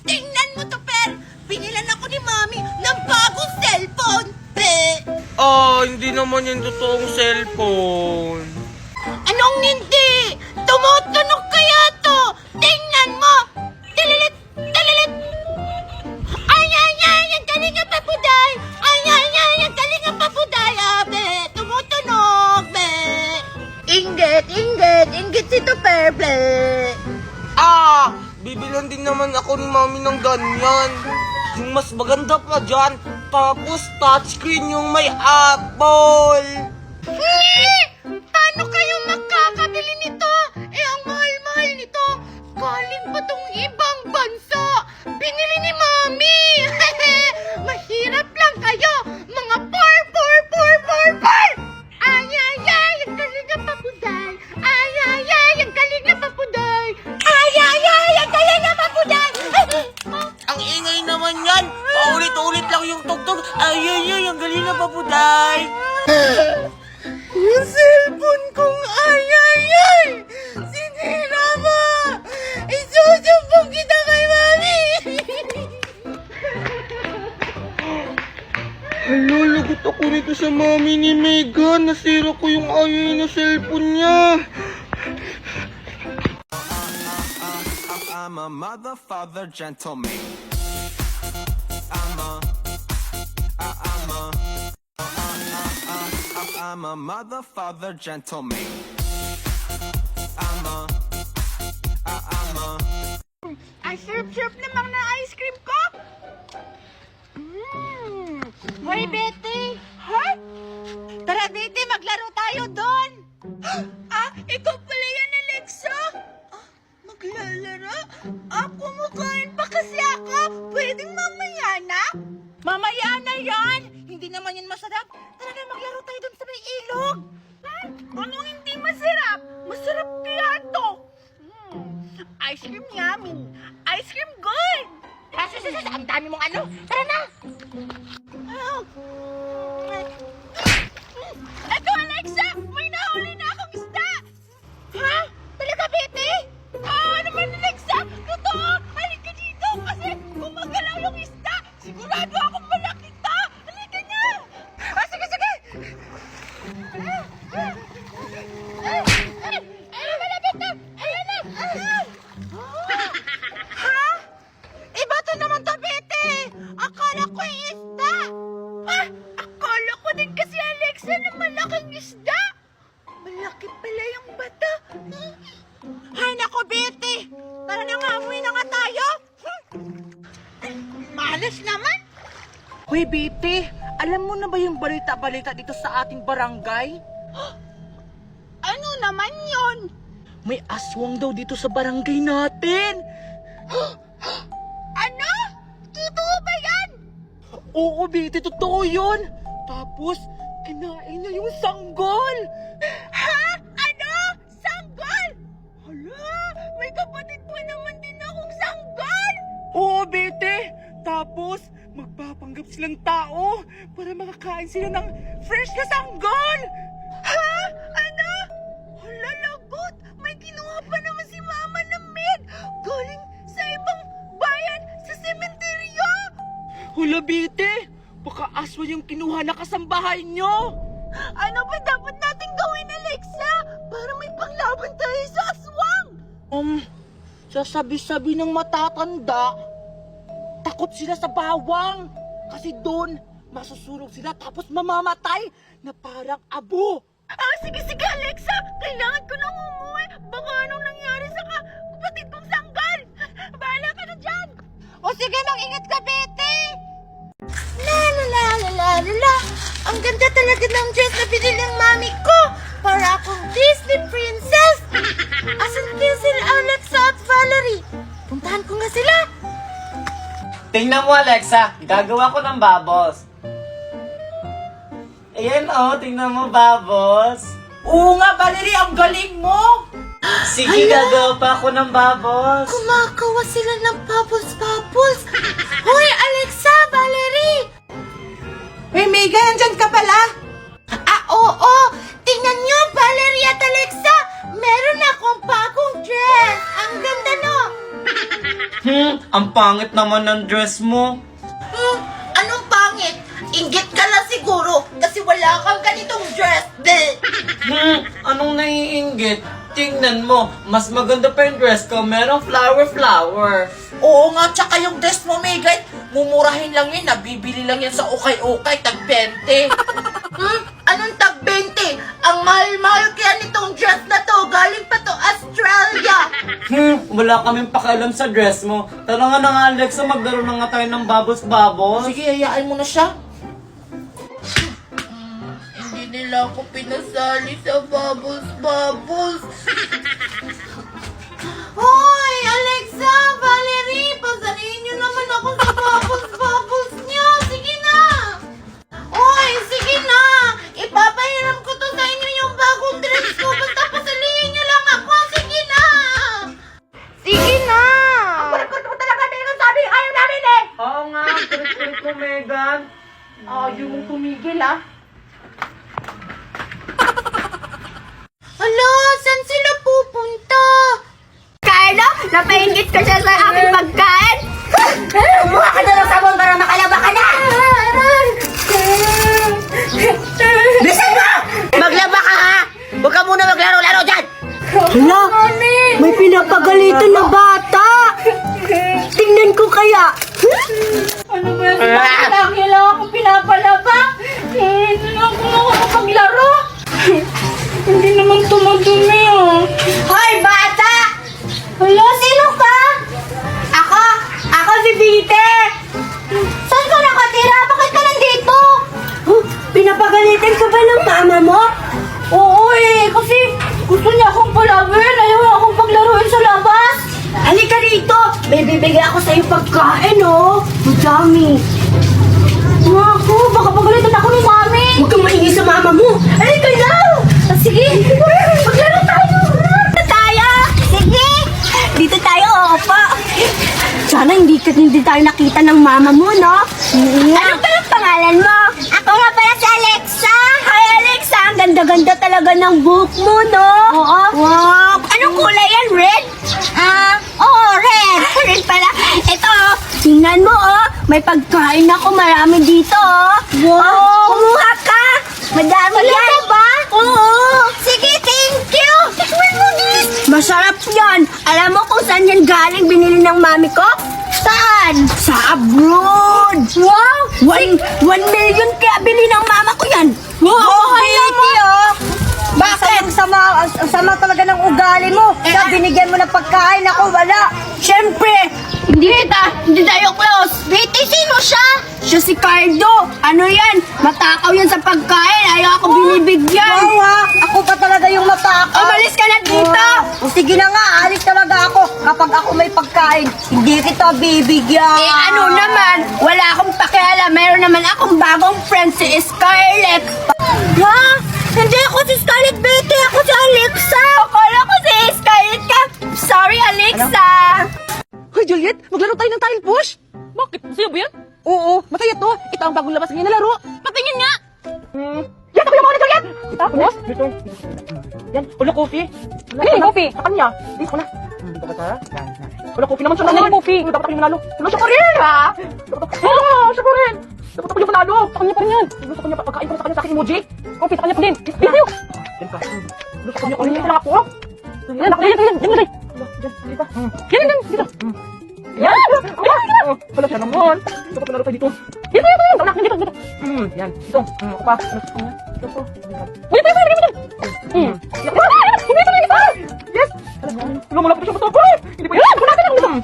Tingnan mo to, Per! Binilan ako ni Mami ng bagong cellphone! Hindi naman yung totoong cellphone. Anong hindi? Tumutunog kaya to! Tingnan mo! Tililit! Tililit! Ay! Ang galing ang papuday! Ay! Ang galing ang papuday! Be! Tumutunog! Be! Inggit si to, Per! Bibilan din naman ako ni Mami ng ganyan. Yung mas maganda pa dyan, tapos touchscreen yung may Apple. Paano kayo makakabili nito? Ang mahal-mahal nito. Galing pa tong ibang bansa. Binili ni Mami. Mahirap lang kayo. Mga poor. Ay, ang galing na papuday. Ay, ang galing na papuday. Ay, ang galing na papuday. Ang ingay naman yan. Paulit-ulit lang yung tugtog. Ay, ang galing na papuday. Yung cellphone kong ay! Sinira mo! Isusumbong kita kay Mami! Hala, lagot ako nito sa Mami ni Megan. Nasira ko yung ayay na cellphone niya. I'm a mother, father, gentleman. I'm a mother, father, gentleman. Ang sarap-sarap namang na ice cream ko! Hoy, Betty! Ha? Tara, Betty, maglaro tayo doon! Ikaw pala yan, Alexa? Maglalaro? Kumakain pa kasi ako! Pwedeng mamaya na? Mamaya na yan! Hindi naman yan masarap. Tara na, maglaro tayo doon sa may ilog! Anong hindi masarap? Masarap kaya to! Ice cream yummy! Ice cream good! Ang dami mong ano! Tara na! Eto, Alexa! May nahuli na akong isda! Ha? Talaga, Betty? Naman, Alexa! Totoo! Halika dito! Kasi gumagalaw yung isda! Sigurado akong malaki to! Halika na! Sige! Malapit na! Ayan na! Ha? Iba to naman to, Betty! Akala ko yung isda! Akala ko din kasi, Alexa, na malaking isda! Malaki pala yung bata! Hay nako, Betty! Tara na nga, umuwi na nga tayo! Malas naman! Hoy, Betty! Alam mo na ba yung balita-balita dito sa ating barangay? Ano naman yon? May aswang daw dito sa barangay natin! Ano? Totoo ba yan? Oo, Betty, totoo yun! Tapos, kinain niya yung sanggol! Ha? Ano? Sanggol? Hala, may kapatid pa naman din akong sanggol! Oo, Betty! Tapos, magpapanggap silang tao para makakain sila ng fresh na sanggol! Ha? Ano? Hala, lagot! May kinuha pa naman si Mama ng med! Galing sa ibang bayan sa sementeryo! Hula, Betty! Baka aswang yung kinuha na kasambahay nyo! Ano ba dapat natin gawin, Alexa? Para may panglaban tayo sa aswang! Sasabi-sabi ng matatanda, takot sila sa bawang. Kasi doon, masusunog sila tapos mamamatay na parang abo. Sige, Alexa! Kailangan ko nang umuwi! Baka anong nangyari sa kapatid kong sanggol! Bahala ka na dyan! O sige, mag-ingat ka, Betty! La! Ang ganda talaga ng dress na binili ng mami ko! Para akong Disney princess! Asan din sila Alexa at Valerie? Puntahan ko nga sila! Tingnan mo, Alexa. Gagawa ko ng bubbles. Ayan, tingnan mo, bubbles. Oo nga, Valerie, ang galing mo! Sige, gagawa pa ako ng bubbles. Kumakawa sila ng bubbles! Hoy, Alexa! Valerie! Hey, Megan, nandyan ka pala? Oo! Tingnan nyo, Valerie at Alexa! Meron akong bagong dress! Ang ganda, no? Ang pangit naman ng dress mo. Anong pangit? Inggit ka lang siguro kasi wala kang ganitong dress. Bleh. Anong naiinggit? Tingnan mo, mas maganda pa yung dress ko. Merong flower. Oo nga, tsaka yung dress mo, Megan, mumurahin lang yan. Nabibili lang yan sa ukay-ukay, tag 20. Anong tag 20? Ang mahal-mahal kaya nitong dress na to. Galing pa to Australia. Wala kaming pakialam sa dress mo. Tara nga na nga, Alexa, maglaro na nga tayo ng bubbles. Sige, hayaan mo na siya. Hindi nila ako pinasali sa bubbles. Hoy, Alexa, Valerie, pasalihin niyo naman ako sa bubbles niyo. Sige na. Hoy, sige na. Ipapahiram ko to sa inyo yung bagong dress ko. Basta pasalihin niyo lang ako. Sige na. Sige na. Ang kulit-kulit mo talaga, Megan. Sabi, ayaw namin eh. Oo nga, kulit-kulit mo, Megan. Ayaw mong tumigil, ah. Hala, saan sila pupunta? Carlo, napaingit ka siya sa aking pagkain? Kumuha ka doon ng sabon para makalaba ka na! Bisan mo! Maglaba ka ha! Huwag ka muna maglaro-laro dyan! Hala, may pinapagalitan na bata! Tingnan ko kaya! Ano ba yan? Kailangan akong pinapalaba? Hindi na ako makapaglaro. Hindi naman tumadumi, ah. Hoy, bata! Hala, sino ka? Ako si Vite! Saan ka nakatira? Bakit ka nandito? Pinapagalitan ka ba ng mama mo? Oo eh, kasi gusto niya akong palabin. Ayaw akong paglaruin sa labas. Halika rito! May bibigyan ako sa'yo pagkain, oh! Madami! Naku, baka pagalitan ako ni Mami. Huwag kang maingay sa mama mo! Halika na! Sige, maglaro tayo. Dito tayo! Sige! Dito tayo, opo! Sana hindi tayo nakita ng mama mo, no? Ano pala pangalan mo? Ako nga pala si Alexa! Hi, Alexa! Ang ganda-ganda talaga ng buhok mo, no? Oo. Wow! Anong kulay yan? Red? Oo, red! Red pala. Ito, tingnan mo, oh! May pagkain ako marami dito, oh! Wow! Kumuha ka! Madami yan! Ba? Oo! Sige, thank you! Tikman mo, guys! Masarap yan! Alam mo kung saan yan galing binili ng mami ko? Saan? Sa abroad! Wow! 1 million kaya bili ng mama ko yan! Wow! Baby, oh! Bakit? Ang sama talaga ng ugali mo! Kaya binigyan mo ng pagkain ako, wala! Siyempre! Hindi tayo close! Betty, sino siya? Siya si Cardo! Ano yan? Matakaw yan sa pagkain! Ayaw ako binibigyan! Wow, ha? Ako pa talaga yung matakaw! Umalis ka na dito! O sige na nga, alis talaga ako! Kapag ako may pagkain, hindi kita bibigyan! Eh ano naman? Wala akong pakialam! Meron naman akong bagong friend si Scarlett! Ha? Hindi ako si Scarlett, Betty! Ako si Alexa! Akala ko si Scarlett ka! Sorry, Alexa! Hoy, Juliet, maglaro tayo ng tile push! Bakit? Masaya ba yan? Oo, mataya to. Ito ang bagong labas ngayon na laro. Patingin nga. Yan, ako yung mga Juliet! Tapos, dito. Yan, ulo coffee. Ano yung coffee? Sa kanya. Dito ko na. Dito ka ta. Yan. Ulo coffee naman siya. Ano yung coffee? Dapat ako yung manalo. Ulo siya pa rin, ha? Siya pa rin. Dapat ako yung manalo. Sa kanya pa rin yan. Ulo sa kanya, pagkain ko na sa kanya sa akin emoji. Coffee, sa kanya pa din. Dito. Yan ka. Ulo sa kanya pa rin. Yan lang ako. Yan, yan. Yan, dito. Yan! Wala siya naman. Ito pa pinalo tayo dito. Dito! Anak, dito. Yan. Dito. Ako pa. Dito po. Uy, pwede. Yes! Lumulap ko siya pa ito. Hindi pa yan! Kunapin lang!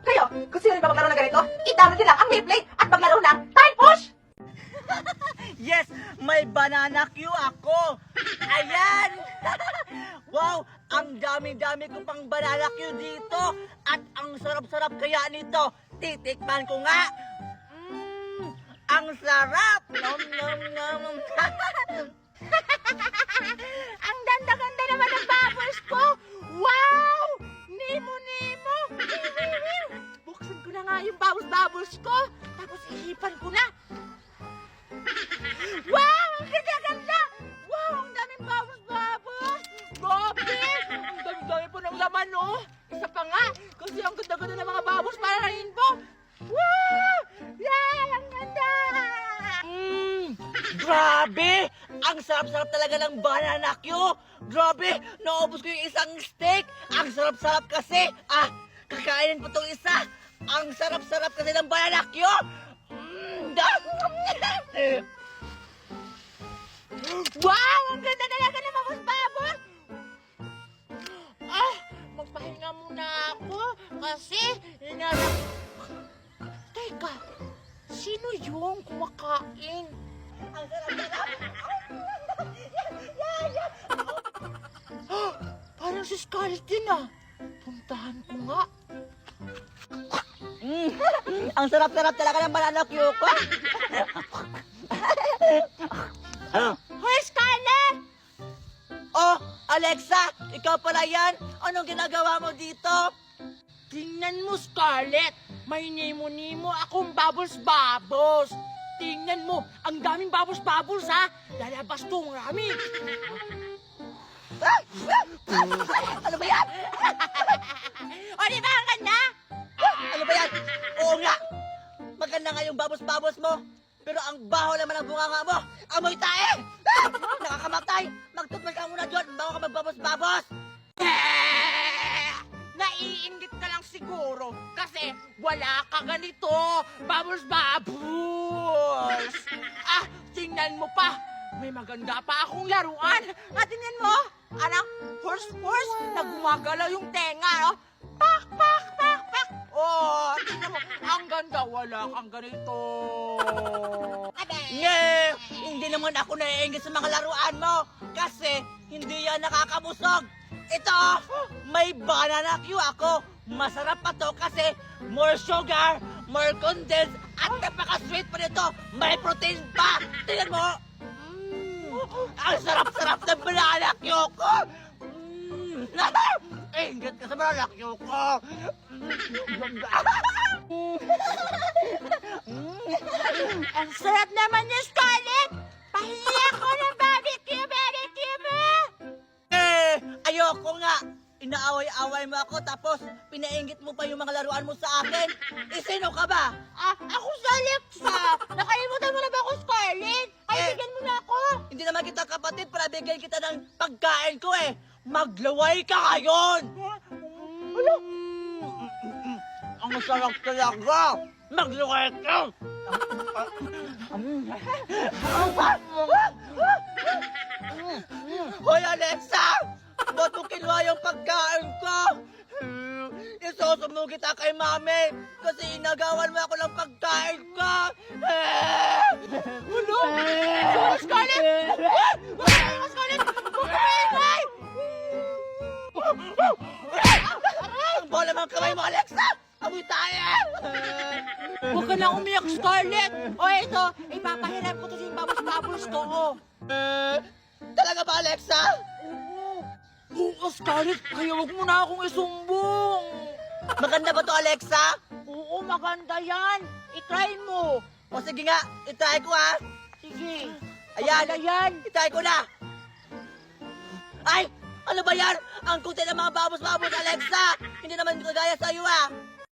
Kayo, gusto nyo rin ba maglaro na ganito? I-download nyo lang ang Beyblade at maglaro ng Tile Push! Yes! May banana queue ako! Ayan! Wow! Ang dami-dami ko pang banana queue dito! At ang sarap-sarap kaya nito! Titikman ko nga! Ang sarap! Nom nom nom! Ang ganda-ganda naman ng bubbles ko. Wow! Nemo! Buksan ko na nga yung bubbles ko. Tapos ihipan ko na. Wow! Ang ganda-ganda! Wow! Ang daming bubbles! Grabe! Ang dami-dami po ng laman, oh! isa pa nga. Kasi ang ganda-ganda ng mga babos para rainbow. Wow! Yay! Ang ganda! Grabe! Ang sarap-sarap talaga ng banana Q! Grabe! Naubos ko yung isang steak! Ang sarap-sarap kasi! Kakainin po itong isa! Ang sarap-sarap kasi ng banana Q! Wow! Ang ganda talaga ng mga babos! Magpahinga muna ako kasi Teka, sino yung kumakain? Ang sarap-sarap! Parang si Scarlett yun Puntahan ko nga. Ang sarap-sarap talaga ng banana Q ko! Hoy, Scarlett! Oh, Alexa! Ikaw pala yan! Anong ginagawa mo dito? Tingnan mo, Scarlett! May nimo-nimo akong bubbles-bubbles! Tingnan mo, ang daming bubbles-bubbles, Lalabas tong rami! Ano ba yan? O, di ba ang ganda? Ano ba yan? Oo nga! Maganda nga yung babos-babos mo. Pero ang baho naman ang bunganga mo. Amoy tae! Nakakamatay! Magtutmal ka muna doon bago ka magbabos-babos! Naiinggit ka lang siguro kasi wala ka ganito. Bubbles-bubbles! Tingnan mo pa. May maganda pa akong laruan. Tingnan mo. Anang horse na gumagalaw yung tenga, Pak, pak, pak, pak. Oh, tingnan mo. Ang ganda. Wala kang ganito. Nye! Hindi naman ako naiingit sa mga laruan mo kasi hindi yan nakakabusog. Ito, may banana Q ako. Masarap pa to kasi more sugar, more condensed, at napaka-sweet pa nito. May protein pa. Tingnan mo. Ang sarap-sarap ng banana Q ko. Ingat ka sa banana Q ko. Ang sarap naman niya, Scarlett. Pahingi ako ng barbecue mo. Ayoko nga. Inaaway-away mo ako tapos pinainggit mo pa yung mga laruan mo sa akin. Sino ka ba? Ako si Alexa. Nakalimutan mo na ba ako, Scarlett? Kaibigan mo na ako. Hindi naman kita kapatid para bigyan kita ng pagkain ko Maglaway ka ngayon! Ang sarap talaga! Maglaway ka! Hoy, Alexa! Ba't mo kinuha yung pagkain ko? Isusumbong kita kay Mami kasi inagawan mo ako ng pagkain ko! Scarlett! Scarlett! Bumibigay! Ang bola mga kamay mo, Alexa! Amoy tayo! Huwag ka na umiyak, Scarlett! O ito, ipapahiram ko to sa babos-babos ko, Talaga ba, Alexa? Oo, Scarlett, kaya huwag mo na akong isumbong. Maganda ba to, Alexa? Oo, maganda yan. I-try mo. O sige nga, itry ko Sige. Ayan, Maganda yan. itry ko na. Ay, ano ba yan? Ang kuti ng mga babos-babos, Alexa! Hindi naman kagaya sa'yo